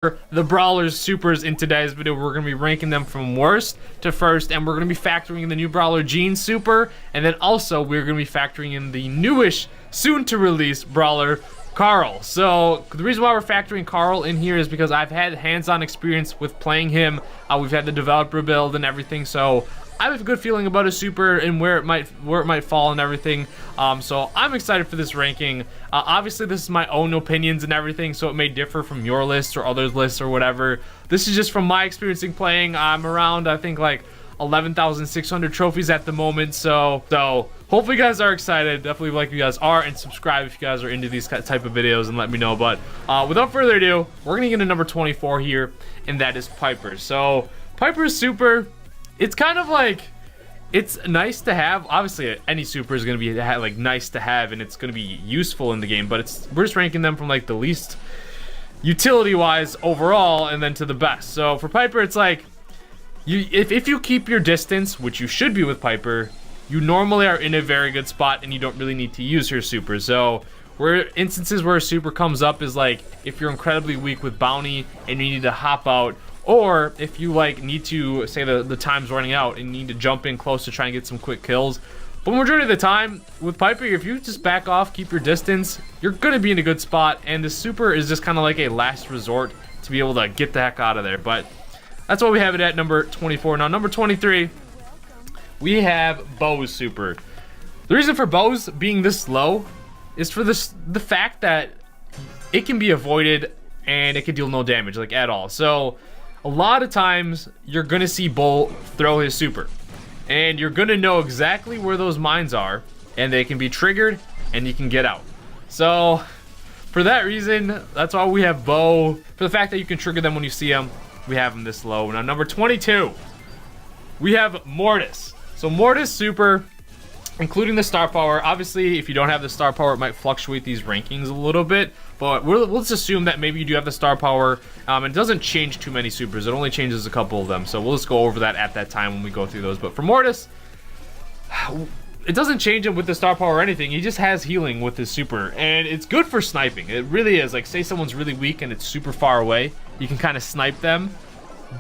the Brawler's supers in today's video. We're going to be ranking them from worst to first, and we're going to be factoring in the new Brawler Gene super, and then also we're going to be factoring in the newish, soon-to-release Brawler Carl. So the reason why we're factoring Carl in here is because I've had hands-on experience with playing him. We've had the developer build and everything, so I have a good feeling about his super and where it might fall and everything. So I'm excited for this ranking. Obviously, this is my own opinions and everything, so it may differ from your list or others' lists or whatever. This is just from my experiencing playing. I'm around, I think, like 11,600 trophies at the moment. So hopefully you guys are excited. Definitely like you guys are, and subscribe if you guys are into these type of videos and let me know. But without further ado, we're gonna get into number 24 here, and that is Piper. So Piper's super, it's kind of like, it's nice to have. Obviously any super is going to be like nice to have, and it's going to be useful in the game, but we're just ranking them from like the least utility wise overall and then to the best. So for Piper, it's like, if you keep your distance, which you should be with Piper, you normally are in a very good spot and you don't really need to use her super. So where instances where a super comes up is like if you're incredibly weak with bounty and you need to hop out, or if you like need to, say the time's running out and you need to jump in close to try and get some quick kills. But majority of the time with Piper, if you just back off, keep your distance, you're gonna be in a good spot, and the super is just kind of like a last resort to be able to get the heck out of there. But that's why we have it at number 24. Now number 23, we have Bo's super. The reason for Bo's being this low is for the fact that it can be avoided and it can deal no damage, like at all. So a lot of times you're gonna see Bo throw his super, and you're gonna know exactly where those mines are, and they can be triggered and you can get out. So for that reason, that's why we have Bo. For the fact that you can trigger them when you see them, we have him this low. Now number 22, we have Mortis. So Mortis super, including the star power. Obviously, if you don't have the star power, it might fluctuate these rankings a little bit, but let's assume that maybe you do have the star power. It doesn't change too many supers. It only changes a couple of them, so we'll just go over that at that time when we go through those. But for Mortis, it doesn't change him with the star power or anything. He just has healing with his super, and it's good for sniping. It really is. Like, say someone's really weak and it's super far away, you can kind of snipe them,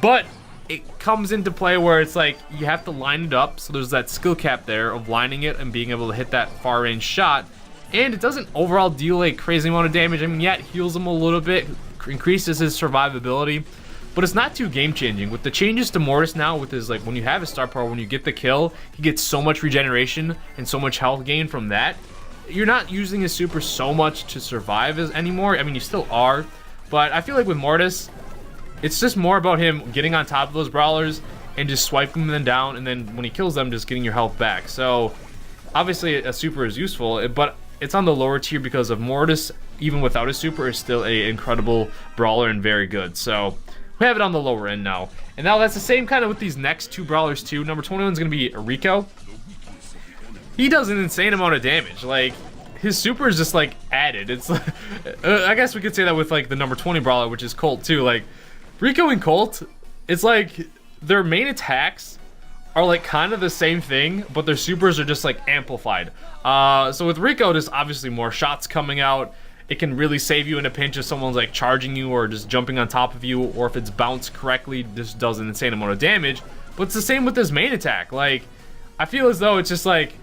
but it comes into play where it's like you have to line it up, so there's that skill cap there of lining it and being able to hit that far range shot, and it doesn't overall deal a crazy amount of damage. I mean, yeah, it heals him a little bit, increases his survivability, but it's not too game changing. With the changes to Mortis now, with his, like, when you have his star power, when you get the kill, he gets so much regeneration and so much health gain from that. You're not using his super so much to survive anymore. I mean, you still are, but I feel like with Mortis, it's just more about him getting on top of those brawlers and just swiping them down, and then when he kills them, just getting your health back. So obviously a super is useful, but it's on the lower tier because of Mortis, even without a super, is still a incredible brawler and very good. So we have it on the lower end now. And now that's the same kind of with these next two brawlers too. Number 21 is going to be Rico. He does an insane amount of damage. Like, his super is just like added. It's I guess we could say that with like the number 20 brawler, which is Colt too. Like, Rico and Colt, it's like their main attacks are like kind of the same thing, but their supers are just like amplified. So with Rico, there's obviously more shots coming out. It can really save you in a pinch if someone's like charging you or just jumping on top of you, or if it's bounced correctly, this does an insane amount of damage. But it's the same with his main attack. Like, I feel as though it's just like,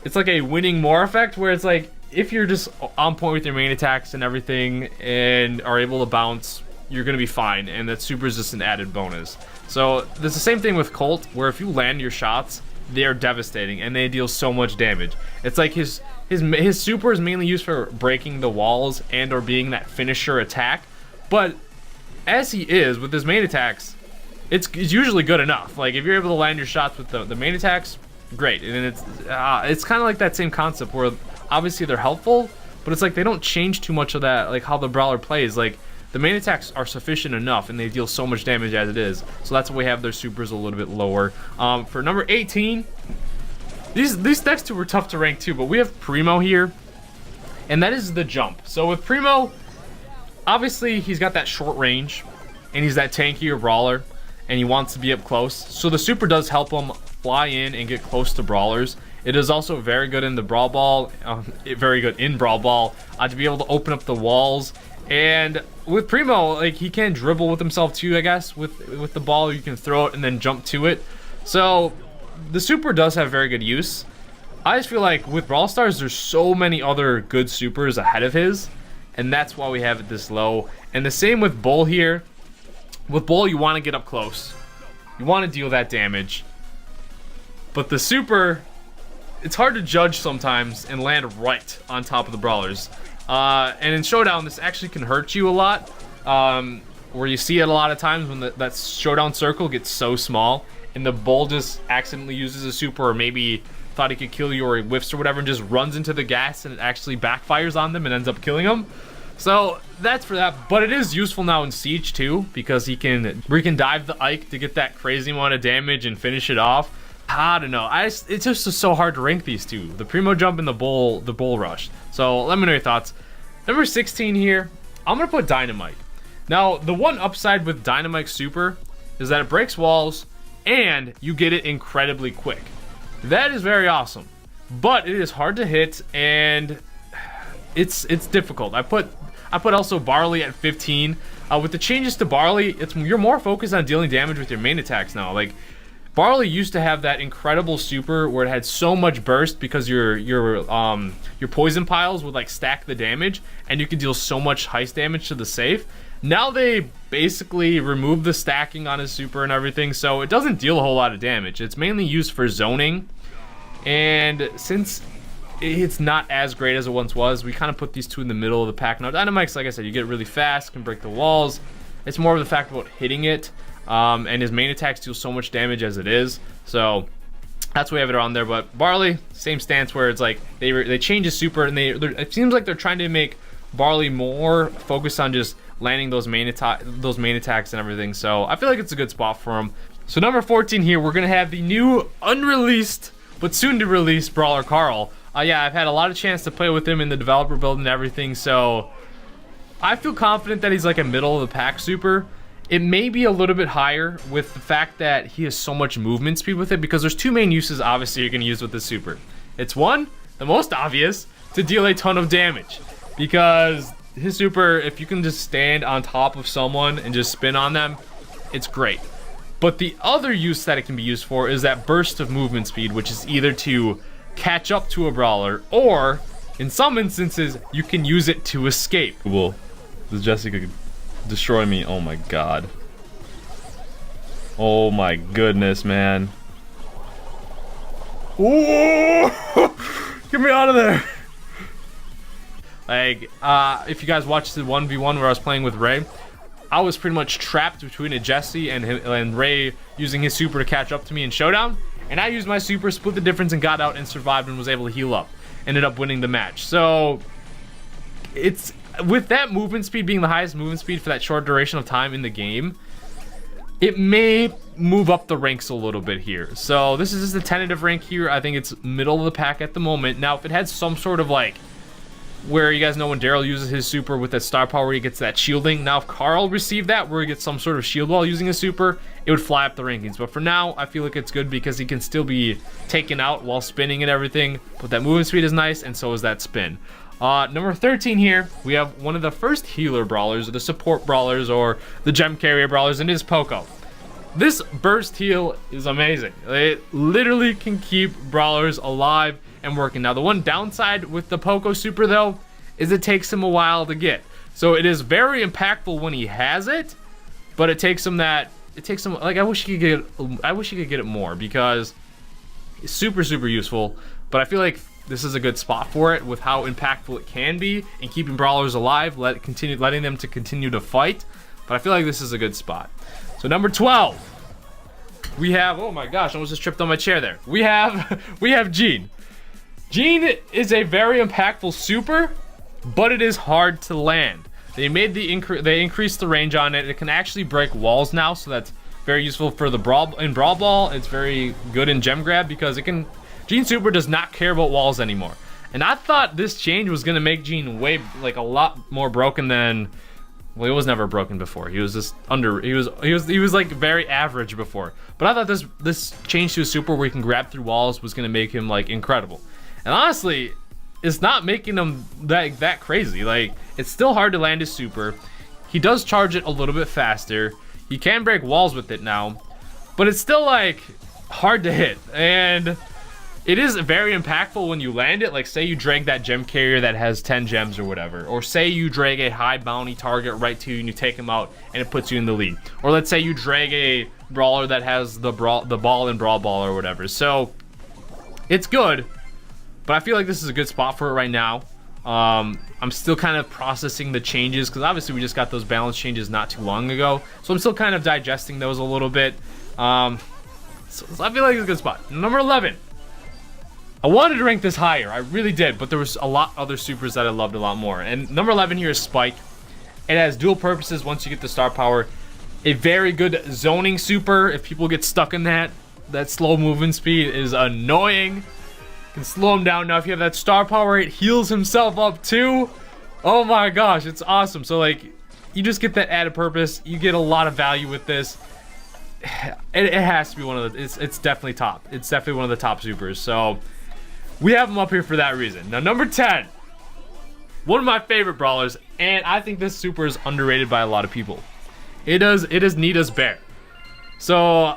it's like a winning more effect, where it's like if you're just on point with your main attacks and everything and are able to bounce, you're gonna be fine, and that super is just an added bonus. So there's the same thing with Colt, where if you land your shots, they are devastating and they deal so much damage. It's like his super is mainly used for breaking the walls and or being that finisher attack, but as he is with his main attacks, it's usually good enough. Like, if you're able to land your shots with the main attacks, great. And it's kind of like that same concept where obviously they're helpful, but it's like they don't change too much of that, like how the brawler plays. Like, the main attacks are sufficient enough and they deal so much damage as it is. So that's why we have their supers a little bit lower. For number 18, these next two were tough to rank too, but we have Primo here, and that is the jump. So with Primo, obviously he's got that short range and he's that tankier brawler and he wants to be up close. So the super does help him fly in and get close to brawlers. It is also very good in the Brawl Ball, very good in Brawl Ball, to be able to open up the walls And with Primo, like, he can dribble with himself too, I guess. With the ball, you can throw it and then jump to it. So the super does have very good use. I just feel like with Brawl Stars, there's so many other good supers ahead of his, and that's why we have it this low. And the same with Bull here. With Bull, you want to get up close. You want to deal that damage. But the super, it's hard to judge sometimes and land right on top of the brawlers. And in Showdown, this actually can hurt you a lot. Where you see it a lot of times when that Showdown circle gets so small, and the Bull just accidentally uses a super, or maybe thought he could kill you, or he whiffs or whatever, and just runs into the gas, and it actually backfires on them and ends up killing them. So that's for that. But it is useful now in Siege too, because he can dive the Ike to get that crazy amount of damage and finish it off. I don't know. It's just so hard to rank these two: the Primo Jump and the Bull Rush. So let me know your thoughts. Number 16 here, I'm gonna put Dynamite. Now, the one upside with Dynamite Super is that it breaks walls and you get it incredibly quick. That is very awesome, but it is hard to hit and it's difficult. I put also Barley at 15. With the changes to Barley, you're more focused on dealing damage with your main attacks now. Like, Barley used to have that incredible super where it had so much burst because your poison piles would like stack the damage, and you could deal so much heist damage to the safe. Now they basically remove the stacking on his super and everything, so it doesn't deal a whole lot of damage. It's mainly used for zoning, and since it's not as great as it once was, we kind of put these two in the middle of the pack. Now Dynamite's, like I said, you get really fast, can break the walls. It's more of the fact about hitting it. And his main attacks deal so much damage as it is, so that's why we have it on there. But Barley, same stance, where it's like they change his super, and it seems like they're trying to make Barley more focused on just landing those main attacks and everything. So I feel like it's a good spot for him. So number 14 here, we're gonna have the new unreleased but soon to release Brawler Carl. Yeah, I've had a lot of chance to play with him in the developer build and everything, so I feel confident that he's like a middle of the pack super. It may be a little bit higher with the fact that he has so much movement speed with it, because there's two main uses obviously you're going to use with this super. It's one, the most obvious, to deal a ton of damage, because his super, if you can just stand on top of someone and just spin on them, it's great. But the other use that it can be used for is that burst of movement speed, which is either to catch up to a brawler, or in some instances you can use it to escape. Well, this Jessica destroy me. Oh my god. Oh my goodness, man. Ooh! Get me out of there. Like, if you guys watched the 1v1 where I was playing with Ray, I was pretty much trapped between a Jesse and Ray using his super to catch up to me in Showdown, and I used my super, split the difference, and got out and survived and was able to heal up. Ended up winning the match. So it's, with that movement speed being the highest movement speed for that short duration of time in the game, it may move up the ranks a little bit here. So this is just a tentative rank here. I think it's middle of the pack at the moment. Now, if it had some sort of like, where you guys know when Daryl uses his super with that star power, he gets that shielding. Now, if Carl received that, where he gets some sort of shield while using his super, it would fly up the rankings. But for now, I feel like it's good because he can still be taken out while spinning and everything. But that movement speed is nice, and so is that spin. Number 13 here, we have one of the first healer brawlers, or the support brawlers, or the gem carrier brawlers, and it is Poco. This burst heal is amazing. It literally can keep brawlers alive and working. Now, the one downside with the Poco super though is it takes him a while to get. So it is very impactful when he has it, but it takes him like, I wish he could get it more, because it's super useful. But I feel like this is a good spot for it with how impactful it can be in keeping brawlers alive, letting them to continue to fight. But I feel like this is a good spot. So number 12, we have, oh my gosh, I almost just tripped on my chair there. We have Gene. Gene is a very impactful super, but it is hard to land. They increased the range on it. It can actually break walls now, so that's very useful for the Brawl Ball. It's very good in Gem Grab because Gene super does not care about walls anymore. And I thought this change was gonna make Gene a lot more broken than, well, he was never broken before. He was just he was like very average before. But I thought this change to a super where he can grab through walls was gonna make him like incredible. And honestly, is not making him that crazy. Like, it's still hard to land his super. He does charge it a little bit faster. You can break walls with it now, but it's still like hard to hit. And it is very impactful when you land it. Like, say you drag that gem carrier that has 10 gems or whatever, or say you drag a high bounty target right to you and you take him out and it puts you in the lead. Or let's say you drag a brawler that has the ball and brawl ball or whatever. So it's good, but I feel like this is a good spot for it right now. I'm still kind of processing the changes because obviously we just got those balance changes not too long ago. So I'm still kind of digesting those a little bit. So I feel like it's a good spot. Number 11. I wanted to rank this higher, I really did, but there was a lot other supers that I loved a lot more. And number 11 here is Spike. It has dual purposes once you get the star power. A very good zoning super. If people get stuck in that slow movement speed is annoying. You can slow him down. Now if you have that star power, it heals himself up too. Oh my gosh, it's awesome. So like, you just get that added purpose. You get a lot of value with this. It has to be one of the, it's definitely top. It's definitely one of the top supers. So we have him up here for that reason. Now, number 10. One of my favorite brawlers, and I think this super is underrated by a lot of people. It is Nita's Bear. So,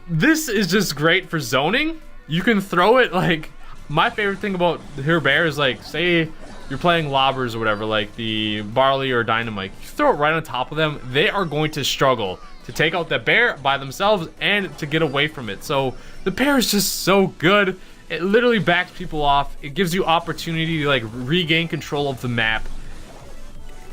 this is just great for zoning. You can throw it, like, my favorite thing about her bear is, like, say you're playing lobbers or whatever, like the Barley or Dynamite. You throw it right on top of them, they are going to struggle to take out the bear by themselves and to get away from it. So, the bear is just so good. It literally backs people off. It gives you opportunity to like regain control of the map.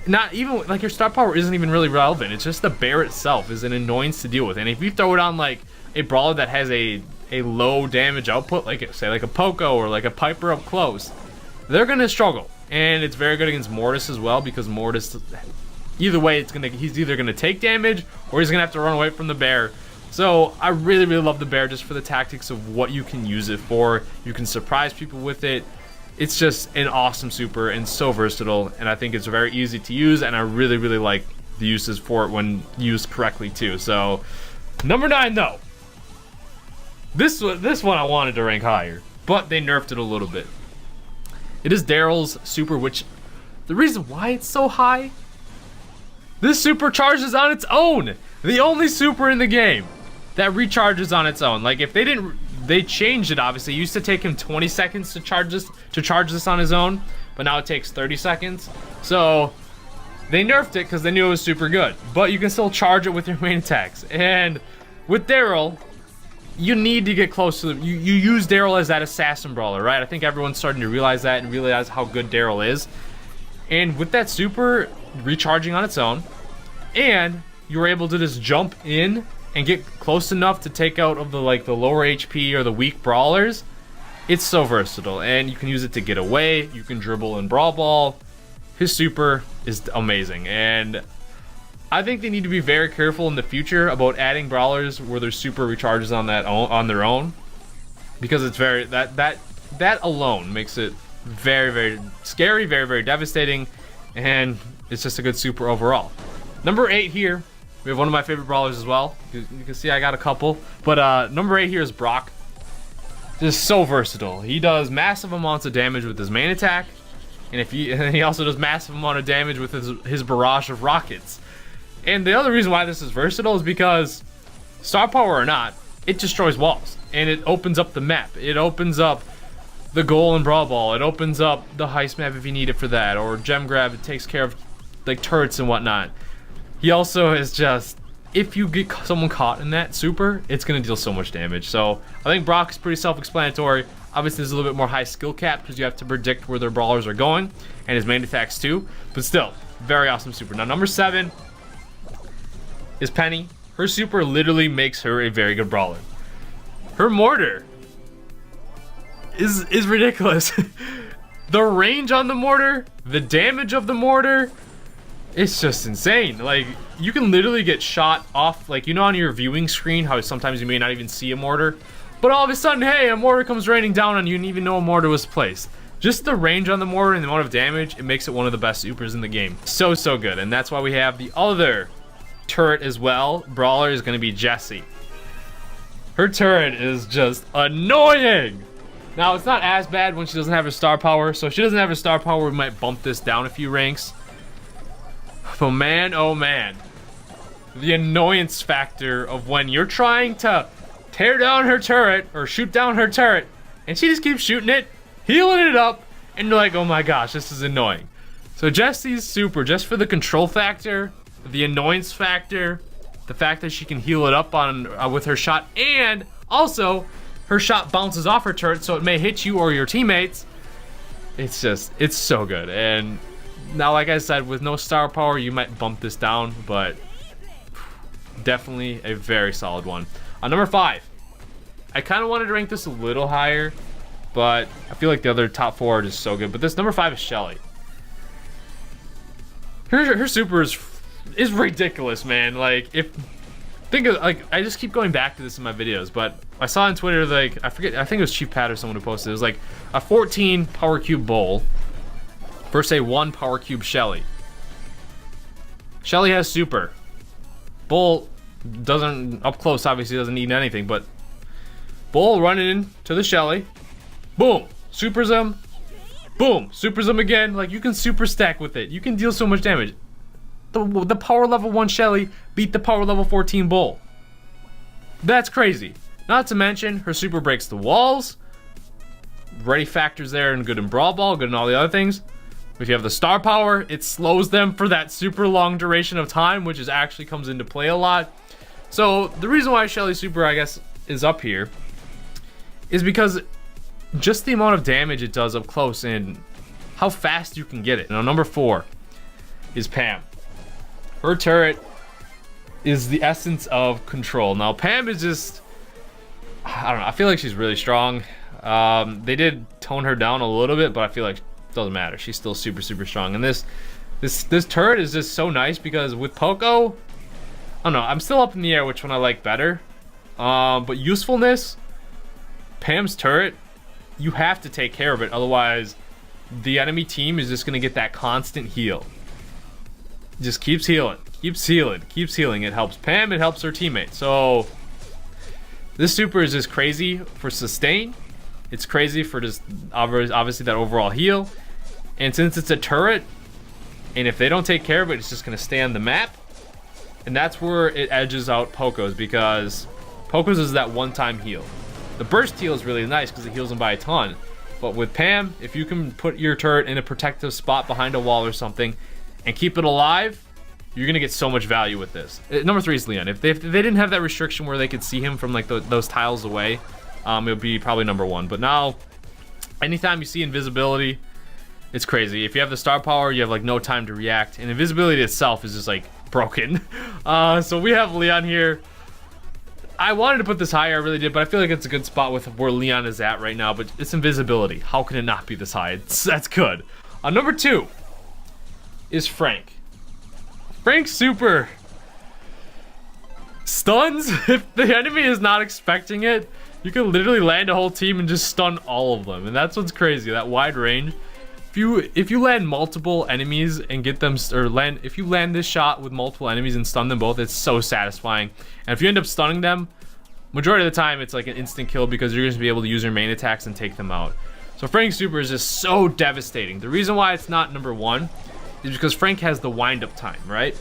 Not even like your star power isn't even really relevant. It's just the bear itself is an annoyance to deal with. And if you throw it on like a brawler that has a low damage output, like say like a Poco or like a Piper up close, they're gonna struggle. And it's very good against Mortis as well, because Mortis, either way, he's either gonna take damage or he's gonna have to run away from the bear. So I really love the bear just for the tactics of what you can use it for. You can surprise people with it. It's just an awesome super and so versatile, and I think it's very easy to use, and I really like the uses for it when used correctly too. So number 9 though, this one I wanted to rank higher, but they nerfed it a little bit. It is Daryl's super, which the reason why it's so high, this super charges on its own. The only super in the game that recharges on its own. Like, if they changed it, obviously. It used to take him 20 seconds to charge this on his own, but now it takes 30 seconds. So they nerfed it because they knew it was super good, but you can still charge it with your main attacks. And with Daryl, you need to get close to them. You use Daryl as that assassin brawler, right? I think everyone's starting to realize that and realize how good Daryl is. And with that super recharging on its own, and you're able to just jump in and get close enough to take out of the lower HP or the weak brawlers. It's so versatile, and you can use it to get away. You can dribble and brawl ball. His super is amazing, and I think they need to be very careful in the future about adding brawlers where their super recharges on their own, because it's very that alone makes it very scary, very devastating, and it's just a good super overall. Number 8 here. We have one of my favorite brawlers as well. You can see I got a couple. But number 8 here is Brock. Just so versatile. He does massive amounts of damage with his main attack. And he also does massive amount of damage with his barrage of rockets. And the other reason why this is versatile is because, star power or not, it destroys walls. And it opens up the map. It opens up the goal and brawl ball. It opens up the heist map if you need it for that. Or gem grab, it takes care of like turrets and whatnot. He also is just, if you get someone caught in that super, it's going to deal so much damage. So I think Brock is pretty self-explanatory. Obviously, there's a little bit more high skill cap because you have to predict where their brawlers are going, and his main attacks too. But still, very awesome super. Now, number 7 is Penny. Her super literally makes her a very good brawler. Her mortar is ridiculous. The range on the mortar, the damage of the mortar, it's just insane. Like, you can literally get shot off, like, you know, on your viewing screen how sometimes you may not even see a mortar, but all of a sudden, hey, a mortar comes raining down on you and you didn't even know a mortar was placed. Just the range on the mortar and the amount of damage, it makes it one of the best supers in the game. So good. And that's why we have the other turret as well. Brawler is going to be Jessie. Her turret is just annoying. Now, it's not as bad when she doesn't have her star power. So if she doesn't have her star power, we might bump this down a few ranks. But man, oh man. The annoyance factor of when you're trying to tear down her turret or shoot down her turret and she just keeps shooting it, healing it up, and you're like, oh my gosh, this is annoying. So Jessie's super, just for the control factor, the annoyance factor, the fact that she can heal it up on with her shot, and also her shot bounces off her turret so it may hit you or your teammates. It's so good. And now, like I said, with no star power, you might bump this down, but definitely a very solid one. On number 5, I kind of wanted to rank this a little higher, but I feel like the other top 4 are just so good. But this number 5 is Shelly. Her super is ridiculous, man. Like, I just keep going back to this in my videos, but I saw on Twitter, like, I think it was Chief Pat or someone who posted it. It was like a 14 power cube Bull versus a 1 power cube Shelly. Shelly has super. Bull doesn't, up close obviously doesn't need anything, but Bull running into the Shelly, boom, supers him, boom, supers him again. Like, you can super stack with it. You can deal so much damage. The power level 1 Shelly beat the power level 14 Bull. That's crazy. Not to mention, her super breaks the walls. Ready factors there and good in Brawl Ball, good in all the other things. If you have the star power, it slows them for that super long duration of time, which actually comes into play a lot. So the reason why Shelly super, I guess, is up here is because just the amount of damage it does up close and how fast you can get it. Now, number 4 is Pam. Her turret is the essence of control. Now, Pam is just, I don't know, I feel like she's really strong. They did tone her down a little bit, but I feel like it doesn't matter. She's still super, super strong. And this turret is just so nice because with Poco, I don't know, I'm still up in the air which one I like better. But usefulness, Pam's turret, you have to take care of it. Otherwise, the enemy team is just going to get that constant heal. Just keeps healing, keeps healing, keeps healing. It helps Pam, it helps her teammate. So this super is just crazy for sustain. It's crazy for just obviously that overall heal. And since it's a turret, and if they don't take care of it, it's just going to stay on the map. And that's where it edges out Poco's, because Poco's is that one-time heal. The burst heal is really nice because it heals them by a ton. But with Pam, if you can put your turret in a protective spot behind a wall or something and keep it alive, you're going to get so much value with this. Number 3 is Leon. If they didn't have that restriction where they could see him from like those tiles away, it would be probably number 1. But now, anytime you see invisibility, it's crazy. If you have the star power, you have like no time to react. And invisibility itself is just like broken. So we have Leon here. I wanted to put this higher, I really did, but I feel like it's a good spot with where Leon is at right now. But it's invisibility. How can it not be this high? That's good. Number 2 is Frank. Frank's super stuns. If the enemy is not expecting it, you can literally land a whole team and just stun all of them. And that's what's crazy, that wide range. If you land multiple enemies and get them, if you land this shot with multiple enemies and stun them both, it's so satisfying. And if you end up stunning them, majority of the time it's like an instant kill because you're going to be able to use your main attacks and take them out. So Frank's super is just so devastating. The reason why it's not number 1 is because Frank has the wind-up time, right?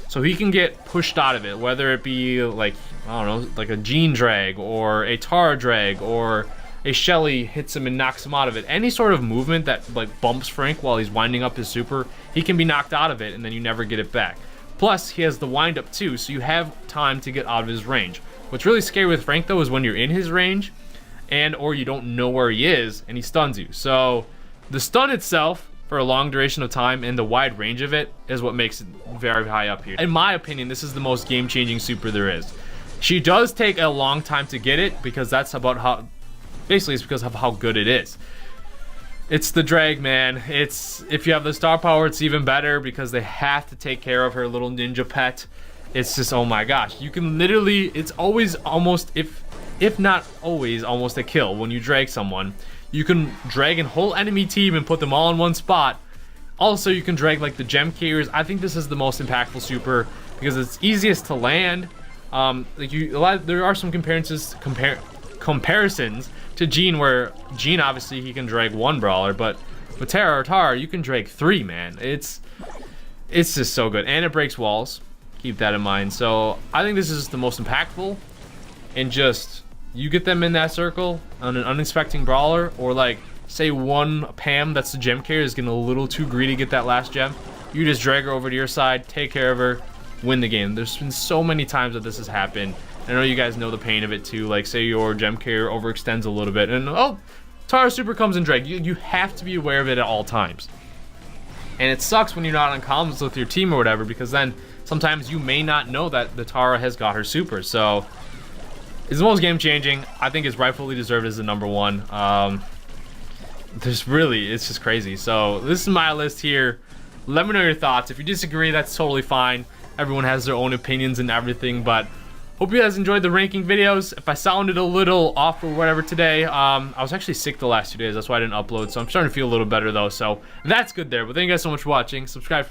So he can get pushed out of it, whether it be like, I don't know, like a Jean drag or a Tara drag or a Shelly hits him and knocks him out of it. Any sort of movement that like bumps Frank while he's winding up his super, he can be knocked out of it and then you never get it back. Plus, he has the wind-up too, so you have time to get out of his range. What's really scary with Frank though is when you're in his range or you don't know where he is and he stuns you. So the stun itself for a long duration of time and the wide range of it is what makes it very high up here. In my opinion, this is the most game-changing super there is. She does take a long time to get it because that's about how, basically it's because of how good it is. It's the drag, man. If you have the star power, it's even better because they have to take care of her little ninja pet. It's just, oh my gosh, you can literally, it's always almost, if not always, almost a kill when you drag someone. You can drag a whole enemy team and put them all in one spot. Also, you can drag like the gem carriers. I think this is the most impactful super because it's easiest to land. There are some comparisons comparisons to Gene, where Gene obviously he can drag 1 brawler, but with Tara, you can drag 3, man. It's just so good, and it breaks walls. Keep that in mind. So I think this is the most impactful, and just you get them in that circle on an unexpected brawler, or like say one Pam that's the gem carrier is getting a little too greedy to get that last gem. You just drag her over to your side, take care of her, win the game. There's been so many times that this has happened. I know you guys know the pain of it too. Like say your gem carrier overextends a little bit, and oh, Tara super comes in drag. You have to be aware of it at all times. And it sucks when you're not on comms with your team or whatever, because then sometimes you may not know that the Tara has got her super. So it's the most game changing. I think it's rightfully deserved as the #1. It's just crazy. So this is my list here. Let me know your thoughts. If you disagree, that's totally fine. Everyone has their own opinions and everything, but hope you guys enjoyed the ranking videos. If I sounded a little off or whatever today, I was actually sick the last 2 days. That's why I didn't upload. So I'm starting to feel a little better though. So that's good there. But thank you guys so much for watching. Subscribe.